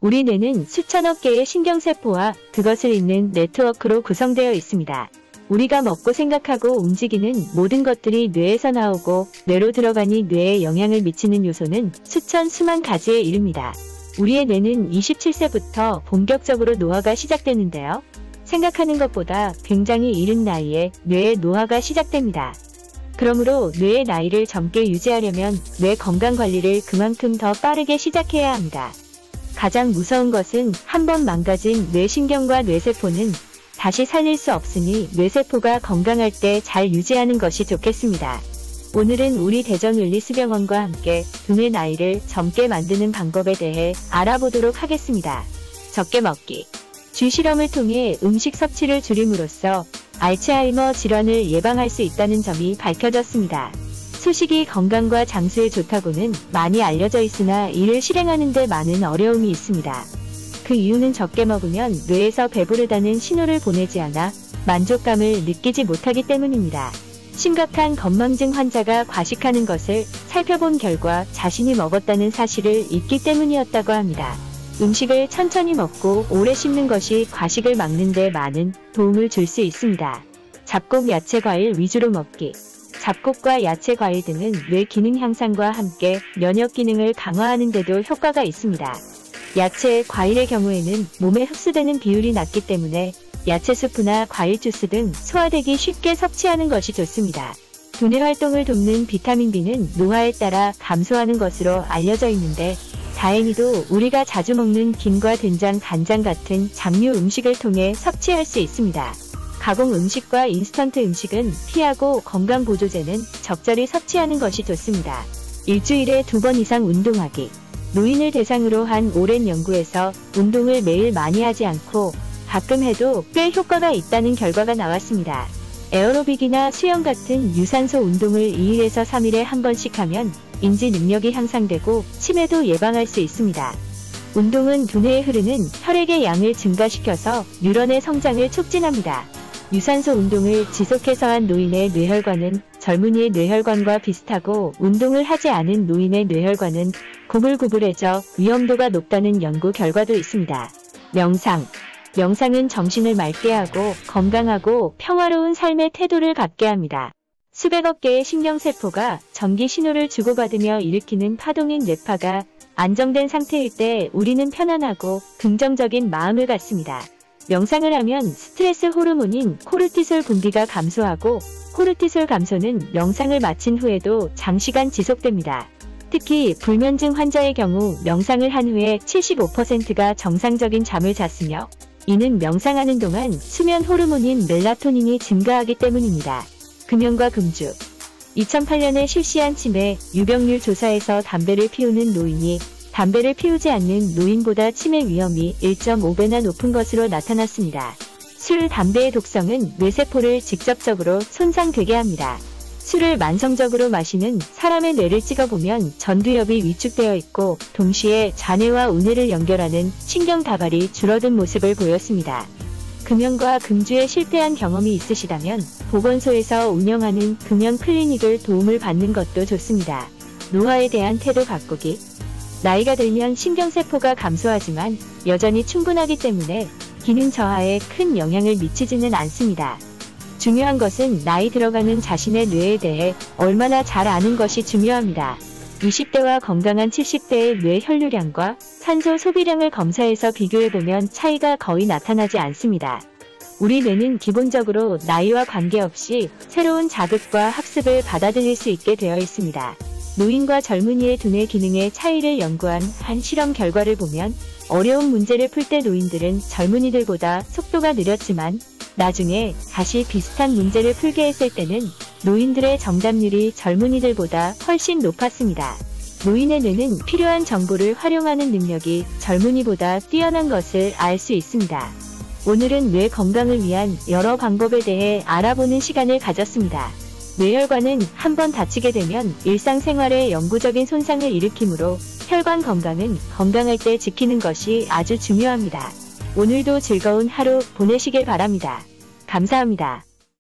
우리 뇌는 수천억 개의 신경세포와 그것을 잇는 네트워크로 구성되어 있습니다. 우리가 먹고 생각하고 움직이는 모든 것들이 뇌에서 나오고 뇌로 들어가니 뇌에 영향을 미치는 요소는 수천 수만 가지에 이릅니다. 우리의 뇌는 27세부터 본격적으로 노화가 시작되는데요. 생각하는 것보다 굉장히 이른 나이에 뇌의 노화가 시작됩니다. 그러므로 뇌의 나이를 젊게 유지하려면 뇌 건강 관리를 그만큼 더 빠르게 시작해야 합니다. 가장 무서운 것은 한번 망가진 뇌신경과 뇌세포는 다시 살릴 수 없으니 뇌세포가 건강할 때 잘 유지하는 것이 좋겠습니다. 오늘은 우리 대전윤리수병원과 함께 두뇌 나이를 젊게 만드는 방법에 대해 알아보도록 하겠습니다. 적게 먹기. 주실험을 통해 음식 섭취를 줄임으로써 알츠하이머 질환을 예방할 수 있다는 점이 밝혀졌습니다. 소식이 건강과 장수에 좋다고는 많이 알려져 있으나 이를 실행하는 데 많은 어려움이 있습니다. 그 이유는 적게 먹으면 뇌에서 배부르다는 신호를 보내지 않아 만족감을 느끼지 못하기 때문입니다. 심각한 건망증 환자가 과식하는 것을 살펴본 결과 자신이 먹었다는 사실을 잊기 때문이었다고 합니다. 음식을 천천히 먹고 오래 씹는 것이 과식을 막는 데 많은 도움을 줄 수 있습니다. 잡곡, 야채, 과일 위주로 먹기. 잡곡과 야채, 과일 등은 뇌 기능 향상과 함께 면역 기능을 강화하는 데도 효과가 있습니다. 야채, 과일의 경우에는 몸에 흡수되는 비율이 낮기 때문에 야채 수프나 과일 주스 등 소화되기 쉽게 섭취하는 것이 좋습니다. 두뇌 활동을 돕는 비타민 B는 노화에 따라 감소하는 것으로 알려져 있는데 다행히도 우리가 자주 먹는 김과 된장, 간장 같은 잡류 음식을 통해 섭취할 수 있습니다. 가공 음식과 인스턴트 음식은 피하고 건강보조제는 적절히 섭취하는 것이 좋습니다. 일주일에 2번 이상 운동하기. 노인을 대상으로 한 오랜 연구에서 운동을 매일 많이 하지 않고 가끔 해도 꽤 효과가 있다는 결과가 나왔습니다. 에어로빅이나 수영 같은 유산소 운동을 2일에서 3일에 한 번씩 하면 인지 능력이 향상되고 치매도 예방할 수 있습니다. 운동은 두뇌에 흐르는 혈액의 양을 증가시켜서 뉴런의 성장을 촉진합니다. 유산소 운동을 지속해서 한 노인의 뇌혈관은 젊은이의 뇌혈관과 비슷하고 운동을 하지 않은 노인의 뇌혈관은 구불구불해져 위험도가 높다는 연구 결과도 있습니다. 명상. 명상은 정신을 맑게 하고 건강하고 평화로운 삶의 태도를 갖게 합니다. 수백억 개의 신경세포가 전기 신호를 주고받으며 일으키는 파동인 뇌파가 안정된 상태일 때 우리는 편안하고 긍정적인 마음을 갖습니다. 명상을 하면 스트레스 호르몬인 코르티솔 분비가 감소하고 코르티솔 감소는 명상을 마친 후에도 장시간 지속됩니다. 특히 불면증 환자의 경우 명상을 한 후에 75%가 정상적인 잠을 잤으며 이는 명상하는 동안 수면 호르몬인 멜라토닌이 증가하기 때문입니다. 금연과 금주. 2008년에 실시한 치매 유병률 조사에서 담배를 피우는 노인이 담배를 피우지 않는 노인보다 치매 위험이 1.5배나 높은 것으로 나타났습니다. 술, 담배의 독성은 뇌세포를 직접적으로 손상되게 합니다. 술을 만성적으로 마시는 사람의 뇌를 찍어보면 전두엽이 위축되어 있고 동시에 잔해와 우뇌를 연결하는 신경다발이 줄어든 모습을 보였습니다. 금연과 금주에 실패한 경험이 있으시다면 보건소에서 운영하는 금연 클리닉을 도움을 받는 것도 좋습니다. 노화에 대한 태도 바꾸기. 나이가 들면 신경세포가 감소하지만 여전히 충분하기 때문에 기능 저하에 큰 영향을 미치지는 않습니다. 중요한 것은 나이 들어가는 자신의 뇌에 대해 얼마나 잘 아는 것이 중요합니다. 20대와 건강한 70대의 뇌 혈류량과 산소 소비량을 검사해서 비교해보면 차이가 거의 나타나지 않습니다. 우리 뇌는 기본적으로 나이와 관계없이 새로운 자극과 학습을 받아들일 수 있게 되어 있습니다. 노인과 젊은이의 두뇌 기능의 차이를 연구한 한 실험 결과를 보면 어려운 문제를 풀 때 노인들은 젊은이들보다 속도가 느렸지만 나중에 다시 비슷한 문제를 풀게 했을 때는 노인들의 정답률이 젊은이들보다 훨씬 높았습니다. 노인의 뇌는 필요한 정보를 활용하는 능력이 젊은이보다 뛰어난 것을 알 수 있습니다. 오늘은 뇌 건강을 위한 여러 방법에 대해 알아보는 시간을 가졌습니다. 뇌혈관은 한번 다치게 되면 일상생활에 영구적인 손상을 일으키므로 혈관 건강은 건강할 때 지키는 것이 아주 중요합니다. 오늘도 즐거운 하루 보내시길 바랍니다. 감사합니다.